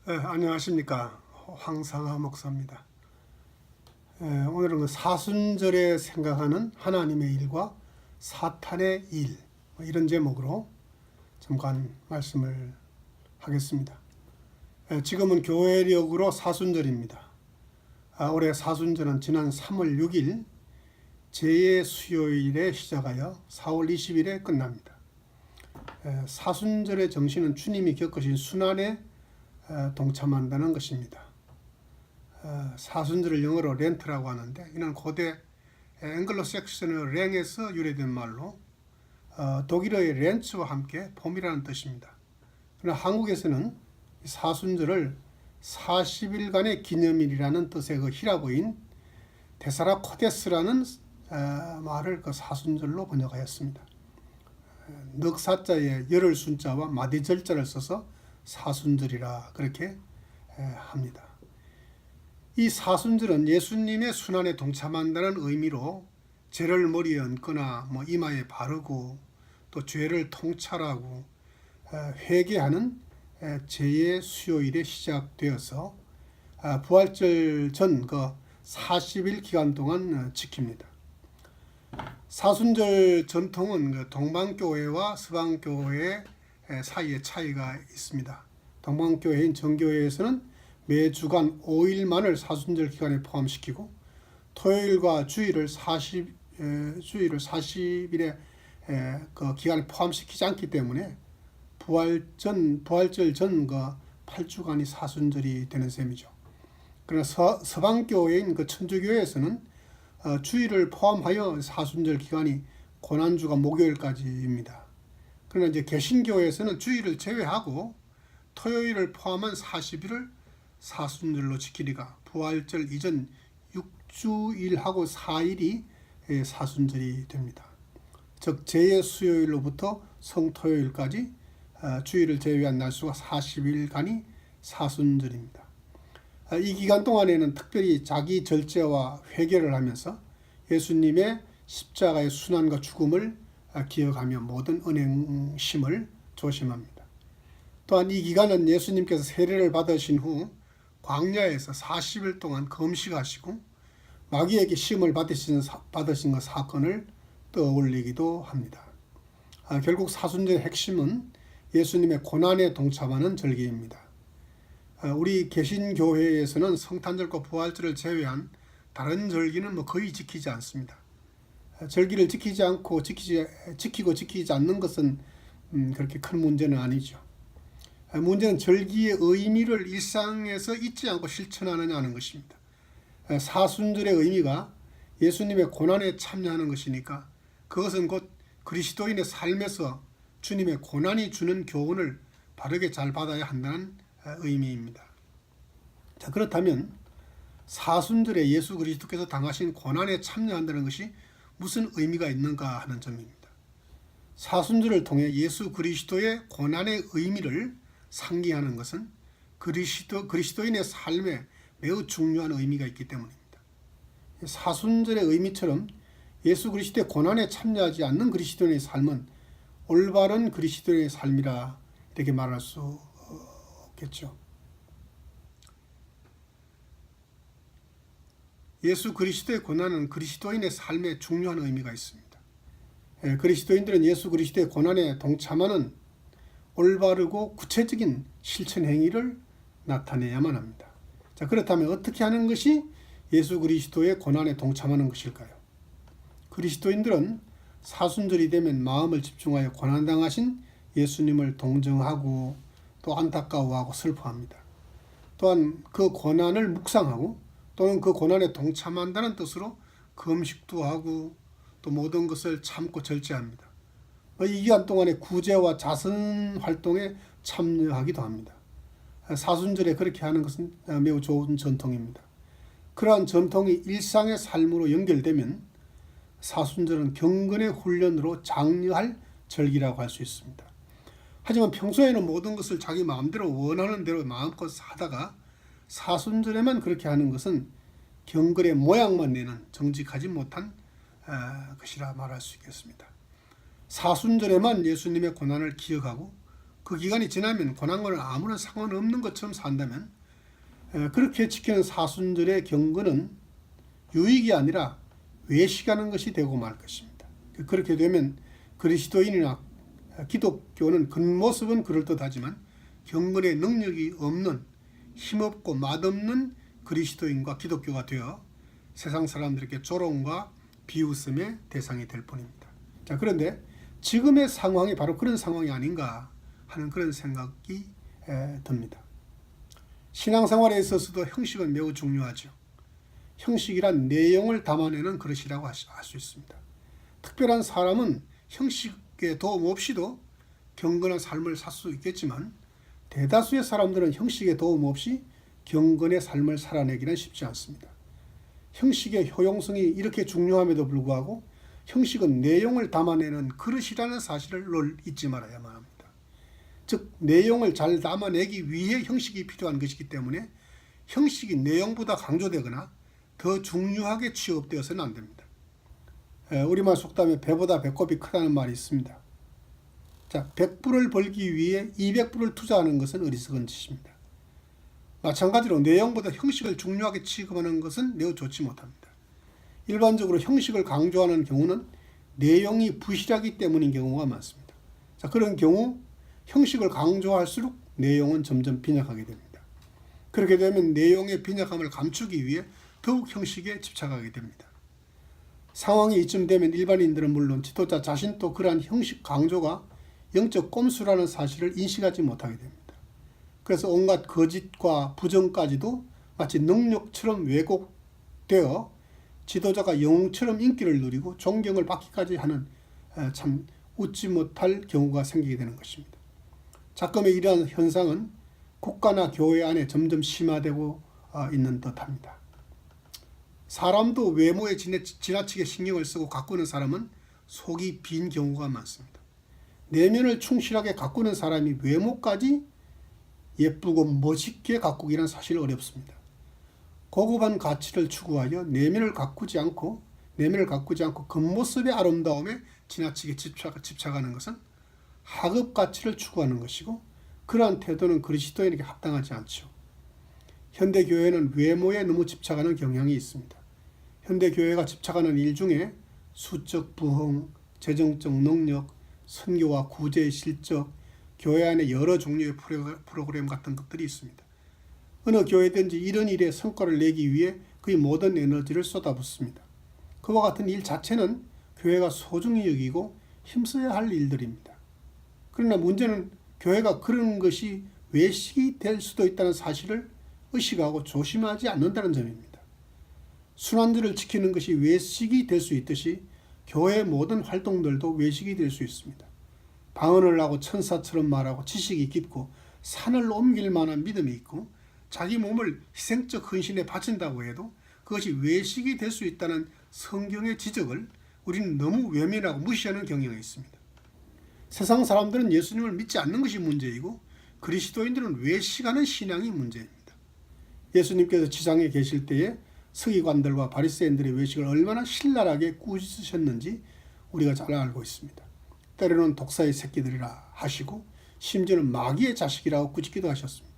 안녕하십니까. 황상하 목사입니다. 오늘은 그 사순절에 생각하는 하나님의 일과 사탄의 일, 이런 제목으로 잠깐 말씀을 하겠습니다. 지금은 교회력으로 사순절입니다. 올해 사순절은 지난 3월 6일 제2수요일에 시작하여 4월 20일에 끝납니다. 사순절의 정신은 주님이 겪으신 순환에 동참한다는 것입니다. 사순절을 영어로 렌트라고 하는데, 이는 고대 앵글로색슨의 랭에서 유래된 말로 독일어의 렌츠와 함께 봄이라는 뜻입니다. 그러나 한국에서는 사순절을 40일간의 기념일이라는 뜻의 그 히라보인 데사라코데스라는 말을 그 사순절로 번역하였습니다. 넉사자에 열을 순자와 마디절자를 써서 사순절이라 그렇게 합니다. 이 사순절은 예수님의 순환에 동참한다는 의미로 죄를 머리에 얹거나 이마에 바르고 또 죄를 통찰하고 회개하는 죄의 수요일에 시작되어서 부활절 전 그 40일 기간 동안 지킵니다. 사순절 전통은 그 동방교회와 서방교회 사이에 차이가 있습니다. 동방교회인 정교회에서는 매 주간 5일만을 사순절 기간에 포함시키고 토요일과 주일을 40일의 그 기간에 포함시키지 않기 때문에 부활절 전 그 8주간이 사순절이 되는 셈이죠. 그러나 서방교회인 그 천주교회에서는 주일을 포함하여 사순절 기간이 고난주가 목요일까지입니다. 그러나 이제 개신교에서는 주일을 제외하고 토요일을 포함한 40일을 사순절로 지키니까 부활절 이전 6주일하고 4일이 사순절이 됩니다. 즉 제2수요일로부터 성토요일까지 주일을 제외한 날수가 40일간이 사순절입니다. 이 기간 동안에는 특별히 자기 절제와 회개를 하면서 예수님의 십자가의 순환과 죽음을 기억하며 모든 은행심을 조심합니다. 또한 이 기간은 예수님께서 세례를 받으신 후 광야에서 40일 동안 금식하시고 마귀에게 시험을 받으신 그 사건을 떠올리기도 합니다. 결국 사순절의 핵심은 예수님의 고난에 동참하는 절기입니다. 우리 개신교회에서는 성탄절과 부활절을 제외한 다른 절기는 거의 지키지 않습니다. 절기를 지키지 않고 지키고 지키지 않는 것은 그렇게 큰 문제는 아니죠. 문제는 절기의 의미를 일상에서 잊지 않고 실천하느냐 하는 것입니다. 사순절의 의미가 예수님의 고난에 참여하는 것이니까 그것은 곧 그리스도인의 삶에서 주님의 고난이 주는 교훈을 바르게 잘 받아야 한다는 의미입니다. 자, 그렇다면 사순절에 예수 그리스도께서 당하신 고난에 참여한다는 것이 무슨 의미가 있는가 하는 점입니다. 사순절을 통해 예수 그리스도의 고난의 의미를 상기하는 것은 그리스도인의 삶에 매우 중요한 의미가 있기 때문입니다. 사순절의 의미처럼 예수 그리스도의 고난에 참여하지 않는 그리스도인의 삶은 올바른 그리스도인의 삶이라 이렇게 말할 수 없겠죠. 예수 그리스도의 고난은 그리스도인의 삶에 중요한 의미가 있습니다. 그리스도인들은 예수 그리스도의 고난에 동참하는 올바르고 구체적인 실천 행위를 나타내야만 합니다. 자, 그렇다면 어떻게 하는 것이 예수 그리스도의 고난에 동참하는 것일까요? 그리스도인들은 사순절이 되면 마음을 집중하여 고난당하신 예수님을 동정하고 또 안타까워하고 슬퍼합니다. 또한 그 고난을 묵상하고 또는 그 고난에 동참한다는 뜻으로 금식도 하고 또 모든 것을 참고 절제합니다. 이 기간 동안에 구제와 자선 활동에 참여하기도 합니다. 사순절에 그렇게 하는 것은 매우 좋은 전통입니다. 그러한 전통이 일상의 삶으로 연결되면 사순절은 경건의 훈련으로 장려할 절기라고 할 수 있습니다. 하지만 평소에는 모든 것을 자기 마음대로 원하는 대로 마음껏 하다가 사순절에만 그렇게 하는 것은 경건의 모양만 내는 정직하지 못한 것이라 말할 수 있겠습니다. 사순절에만 예수님의 고난을 기억하고 그 기간이 지나면 고난과는 아무런 상관없는 것처럼 산다면 그렇게 지키는 사순절의 경건은 유익이 아니라 외식하는 것이 되고 말 것입니다. 그렇게 되면 그리스도인이나 기독교는 겉모습은 그럴듯하지만 경건의 능력이 없는 힘없고 맛없는 그리스도인과 기독교가 되어 세상 사람들에게 조롱과 비웃음의 대상이 될 뿐입니다. 자, 그런데 지금의 상황이 바로 그런 상황이 아닌가 하는 그런 생각이 듭니다. 신앙생활에 있어서도 형식은 매우 중요하죠. 형식이란 내용을 담아내는 그릇이라고 할 수 있습니다. 특별한 사람은 형식의 도움 없이도 경건한 삶을 살 수 있겠지만 대다수의 사람들은 형식의 도움 없이 경건의 삶을 살아내기는 쉽지 않습니다. 형식의 효용성이 이렇게 중요함에도 불구하고 형식은 내용을 담아내는 그릇이라는 사실을 잊지 말아야만 합니다. 즉 내용을 잘 담아내기 위해 형식이 필요한 것이기 때문에 형식이 내용보다 강조되거나 더 중요하게 취급되어서는 안 됩니다. 우리말 속담에 배보다 배꼽이 크다는 말이 있습니다. 자, 100불을 벌기 위해 200불을 투자하는 것은 어리석은 짓입니다. 마찬가지로 내용보다 형식을 중요하게 취급하는 것은 매우 좋지 못합니다. 일반적으로 형식을 강조하는 경우는 내용이 부실하기 때문인 경우가 많습니다. 자, 그런 경우 형식을 강조할수록 내용은 점점 빈약하게 됩니다. 그렇게 되면 내용의 빈약함을 감추기 위해 더욱 형식에 집착하게 됩니다. 상황이 이쯤 되면 일반인들은 물론 지도자 자신도 그러한 형식 강조가 영적 꼼수라는 사실을 인식하지 못하게 됩니다. 그래서 온갖 거짓과 부정까지도 마치 능력처럼 왜곡되어 지도자가 영웅처럼 인기를 누리고 존경을 받기까지 하는 참 웃지 못할 경우가 생기게 되는 것입니다. 자금의 이러한 현상은 국가나 교회 안에 점점 심화되고 있는 듯합니다. 사람도 외모에 지나치게 신경을 쓰고 가꾸는 사람은 속이 빈 경우가 많습니다. 내면을 충실하게 가꾸는 사람이 외모까지 예쁘고 멋있게 가꾸기란 사실 어렵습니다. 고급한 가치를 추구하여 내면을 가꾸지 않고 겉모습의 아름다움에 지나치게 집착하는 것은 하급 가치를 추구하는 것이고 그러한 태도는 그리스도인에게 합당하지 않죠. 현대 교회는 외모에 너무 집착하는 경향이 있습니다. 현대 교회가 집착하는 일 중에 수적 부흥, 재정적 능력, 선교와 구제의 실적, 교회 안에 여러 종류의 프로그램 같은 것들이 있습니다. 어느 교회든지 이런 일에 성과를 내기 위해 그의 모든 에너지를 쏟아붓습니다. 그와 같은 일 자체는 교회가 소중히 여기고 힘써야 할 일들입니다. 그러나 문제는 교회가 그런 것이 외식이 될 수도 있다는 사실을 의식하고 조심하지 않는다는 점입니다. 순환절을 지키는 것이 외식이 될 수 있듯이 교회의 모든 활동들도 외식이 될 수 있습니다. 방언을 하고 천사처럼 말하고 지식이 깊고 산을 옮길 만한 믿음이 있고 자기 몸을 희생적 헌신에 바친다고 해도 그것이 외식이 될 수 있다는 성경의 지적을 우리는 너무 외면하고 무시하는 경향이 있습니다. 세상 사람들은 예수님을 믿지 않는 것이 문제이고 그리스도인들은 외식하는 신앙이 문제입니다. 예수님께서 지상에 계실 때에 서기관들과 바리새인들의 외식을 얼마나 신랄하게 꾸짖으셨는지 우리가 잘 알고 있습니다. 때로는 독사의 새끼들이라 하시고 심지어는 마귀의 자식이라고 꾸짖기도 하셨습니다.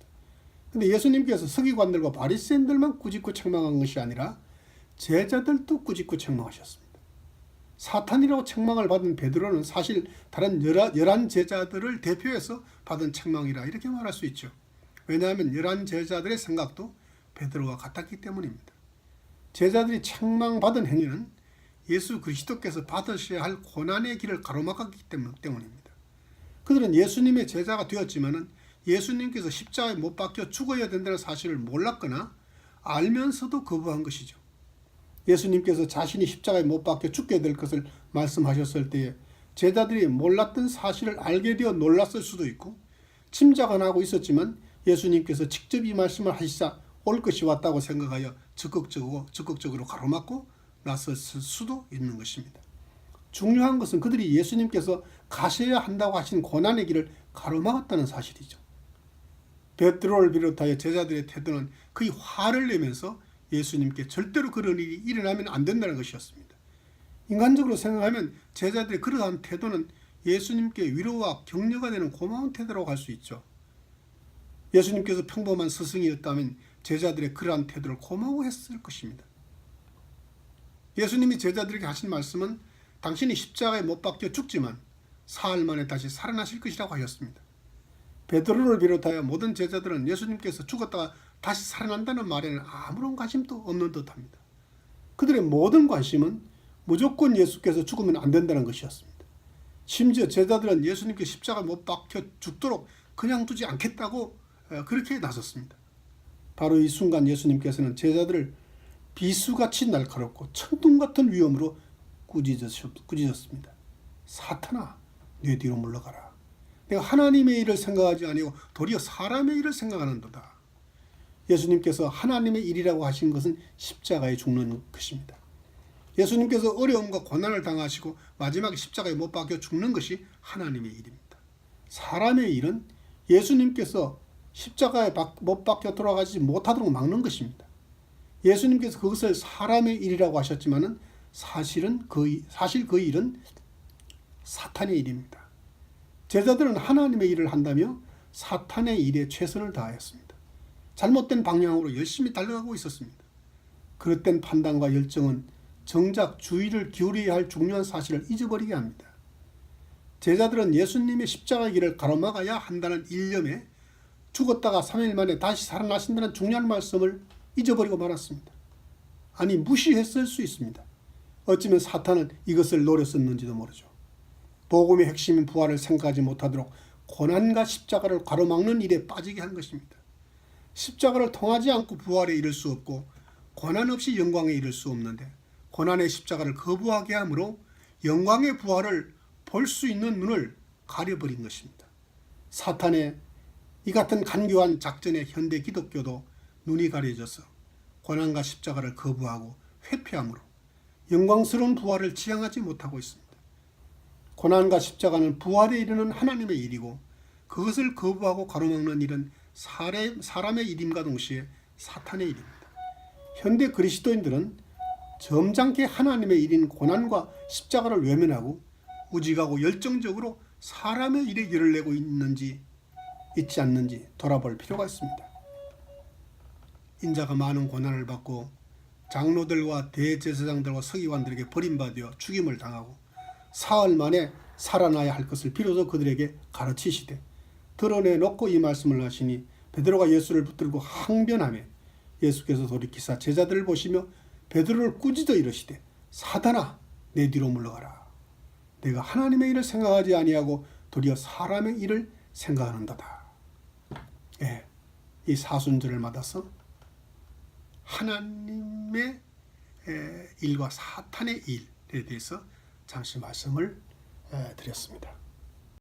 그런데 예수님께서 서기관들과 바리새인들만 꾸짖고 책망한 것이 아니라 제자들도 꾸짖고 책망하셨습니다. 사탄이라고 책망을 받은 베드로는 사실 다른 11 제자들을 대표해서 받은 책망이라 이렇게 말할 수 있죠. 왜냐하면 11 제자들의 생각도 베드로와 같았기 때문입니다. 제자들이 책망받은 행위는 예수 그리스도께서 받으셔야 할 고난의 길을 가로막았기 때문입니다. 그들은 예수님의 제자가 되었지만 예수님께서 십자가에 못 박혀 죽어야 된다는 사실을 몰랐거나 알면서도 거부한 것이죠. 예수님께서 자신이 십자가에 못 박혀 죽게 될 것을 말씀하셨을 때에 제자들이 몰랐던 사실을 알게 되어 놀랐을 수도 있고 짐작은 하고 있었지만 예수님께서 직접 이 말씀을 하시자 올 것이 왔다고 생각하여 적극적으로 가로막고 나섰을 수도 있는 것입니다. 중요한 것은 그들이 예수님께서 가셔야 한다고 하신 고난의 길을 가로막았다는 사실이죠. 베드로를 비롯하여 제자들의 태도는 그의 화를 내면서 예수님께 절대로 그런 일이 일어나면 안 된다는 것이었습니다. 인간적으로 생각하면 제자들의 그러한 태도는 예수님께 위로와 격려가 되는 고마운 태도라고 할 수 있죠. 예수님께서 평범한 스승이었다면 제자들의 그러한 태도를 고마워했을 것입니다. 예수님이 제자들에게 하신 말씀은 당신이 십자가에 못 박혀 죽지만 사흘 만에 다시 살아나실 것이라고 하셨습니다. 베드로를 비롯하여 모든 제자들은 예수님께서 죽었다가 다시 살아난다는 말에는 아무런 관심도 없는 듯합니다. 그들의 모든 관심은 무조건 예수께서 죽으면 안 된다는 것이었습니다. 심지어 제자들은 예수님께 십자가에 못 박혀 죽도록 그냥 두지 않겠다고 그렇게 나섰습니다. 바로 이 순간 예수님께서는 제자들을 비수같이 날카롭고 천둥 같은 위험으로 꾸짖었습니다. 사탄아, 내 뒤로 물러가라. 내가 하나님의 일을 생각하지 아니고 도리어 사람의 일을 생각하는도다. 예수님께서 하나님의 일이라고 하신 것은 십자가에 죽는 것입니다. 예수님께서 어려움과 고난을 당하시고 마지막에 십자가에 못 박혀 죽는 것이 하나님의 일입니다. 사람의 일은 예수님께서 십자가에 못 박혀 돌아가지 못하도록 막는 것입니다. 예수님께서 그것을 사람의 일이라고 하셨지만은 사실 그 일은 사탄의 일입니다. 제자들은 하나님의 일을 한다며 사탄의 일에 최선을 다하였습니다. 잘못된 방향으로 열심히 달려가고 있었습니다. 그릇된 판단과 열정은 정작 주의를 기울여야 할 중요한 사실을 잊어버리게 합니다. 제자들은 예수님의 십자가의 길을 가로막아야 한다는 일념에 죽었다가 3일 만에 다시 살아나신다는 중요한 말씀을 잊어버리고 말았습니다. 아니, 무시했을 수 있습니다. 어쩌면 사탄은 이것을 노렸었는지도 모르죠. 복음의 핵심인 부활을 생각하지 못하도록 고난과 십자가를 가로막는 일에 빠지게 한 것입니다. 십자가를 통하지 않고 부활에 이를 수 없고 고난 없이 영광에 이를 수 없는데 고난의 십자가를 거부하게 함으로 영광의 부활을 볼 수 있는 눈을 가려버린 것입니다. 사탄의 이 같은 간교한 작전에 현대 기독교도 눈이 가려져서 고난과 십자가를 거부하고 회피함으로 영광스러운 부활을 지향하지 못하고 있습니다. 고난과 십자가는 부활에 이르는 하나님의 일이고 그것을 거부하고 가로막는 일은 사람의 일임과 동시에 사탄의 일입니다. 현대 그리스도인들은 점잖게 하나님의 일인 고난과 십자가를 외면하고 우직하고 열정적으로 사람의 일에 열을 내고 있지 않는지 돌아볼 필요가 있습니다. 인자가 많은 고난을 받고 장로들과 대제사장들과 서기관들에게 버림받아 죽임을 당하고 사흘 만에 살아나야 할 것을 비로소 그들에게 가르치시되 드러내놓고 이 말씀을 하시니 베드로가 예수를 붙들고 항변하며 예수께서 돌이키사 제자들을 보시며 베드로를 꾸짖어 이르시되 사단아, 내 뒤로 물러가라. 내가 하나님의 일을 생각하지 아니하고 도리어 사람의 일을 생각하는도다. 이 사순절을 맞아서 하나님의 일과 사탄의 일에 대해서 잠시 말씀을 드렸습니다.